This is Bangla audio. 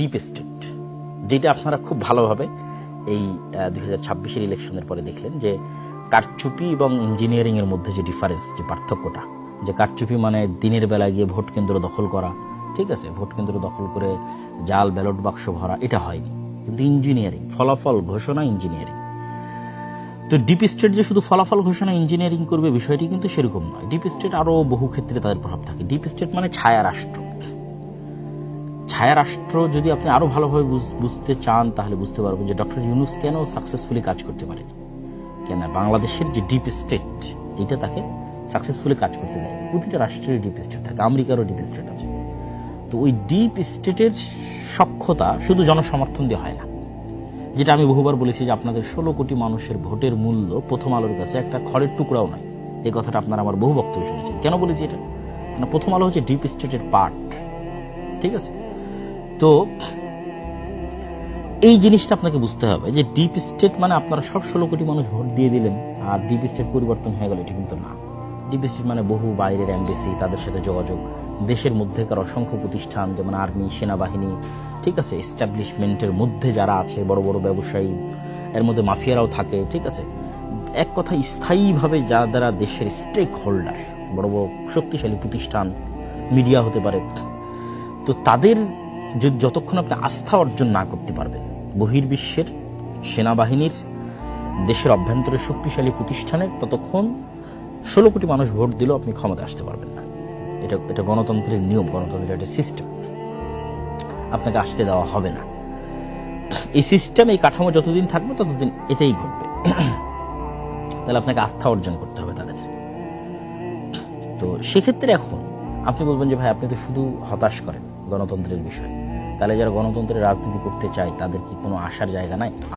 ডিপ স্টেট, যেটা আপনারা খুব ভালোভাবে এই 2026-এর ইলেকশনের পরে দেখলেন যে কারচুপি এবং ইঞ্জিনিয়ারিংয়ের মধ্যে যে ডিফারেন্স, যে পার্থক্যটা, যে কারচুপি মানে দিনের বেলায় গিয়ে ভোট কেন্দ্র দখল করা, ঠিক আছে, ভোট কেন্দ্র দখল করে জাল ব্যালট বাক্স ভরা, এটা হয়নি। কিন্তু ইঞ্জিনিয়ারিং, ফলাফল ঘোষণা, ইঞ্জিনিয়ারিং। তো ডিপ স্টেট যে শুধু ফলাফল ঘোষণা ইঞ্জিনিয়ারিং করবে বিষয়টি কিন্তু সেরকম নয়। ডিপ স্টেট আরও বহু ক্ষেত্রে তাদের প্রভাব থাকে। ডিপ স্টেট মানে ছায়া রাষ্ট্র। ছায়া রাষ্ট্র যদি আপনি আরও ভালোভাবে বুঝতে চান তাহলে বুঝতে পারবেন যে ডক্টর ইউনূস কেন সাকসেসফুলি কাজ করতে পারেন, কেন বাংলাদেশের যে ডিপ স্টেট এটা তাকে সাকসেসফুলি কাজ করতে দেয়। প্রতিটা রাষ্ট্রের ডিপ স্টেট থাকে, আমেরিকারও ডিপ স্টেট আছে। তো ওই ডিপ স্টেটের সক্ষতা শুধু জনসমর্থন দিয়ে হয় না। যেটা আমি বহুবার বলেছি যে আপনাদের 16 কোটি মানুষের ভোটের মূল্য প্রথম আলোর কাছে একটা খড়ের টুকরাও নয়। এই কথাটা আপনারা আমার বহু বক্তব্য শুনেছেন। কেন বলেছি এটা? কারণ প্রথম আলো হচ্ছে ডিপ স্টেটের পার্ট, ঠিক আছে? তো এই জিনিসটা আপনাকে বুঝতে হবে যে ডিপ স্টেট মানে আপনারা সব 16 কোটি মানুষ ভোট দিয়ে দিলেন আর ডিপ স্টেট পরিবর্তন হয়ে গেল, এটা কিন্তু না। ডিপ স্টেট মানে বহু বাইরের এমবেসি, তাদের সাথে যোগাযোগ, দেশের মধ্যেকার অসংখ্য প্রতিষ্ঠান যেমন আর্মি, সেনাবাহিনী, ঠিক আছে, এস্টাবলিশমেন্টের মধ্যে যারা আছে, বড় বড় ব্যবসায়ী, এর মধ্যে মাফিয়ারাও থাকে, ঠিক আছে। এক কথা স্থায়ীভাবে যারা দেশের স্টেক হোল্ডার, বড় বড় শক্তিশালী প্রতিষ্ঠান, মিডিয়া হতে পারে, তো তাদের যতক্ষণ আপনি আস্থা অর্জন না করতে পারবেন বহির্বিশ্বের সেনাবাহিনীর, দেশের অভ্যন্তরের শক্তিশালী প্রতিষ্ঠানের, ততক্ষণ 16 কোটি মানুষ ভোট দিলেও আপনি ক্ষমতা আসতে পারবেন না। এটা গণতন্ত্রের নিয়ম, গণতন্ত্রের একটা সিস্টেম, আপনাকে আসতে দেওয়া হবে না। এই সিস্টেম, এই কাঠামো যতদিন থাকবে ততদিন এটাই ঘটবে। তাহলে আপনাকে আস্থা অর্জন করতে হবে তাদের। তো সেক্ষেত্রে এখন আপনি বলবেন যে ভাই আপনি তো শুধু হতাশ করেন গণতন্ত্রের বিষয়, তাহলে যারা গণতন্ত্রের রাজনীতি করতে চায় তাদের কি কোনো আশার জায়গা নাই?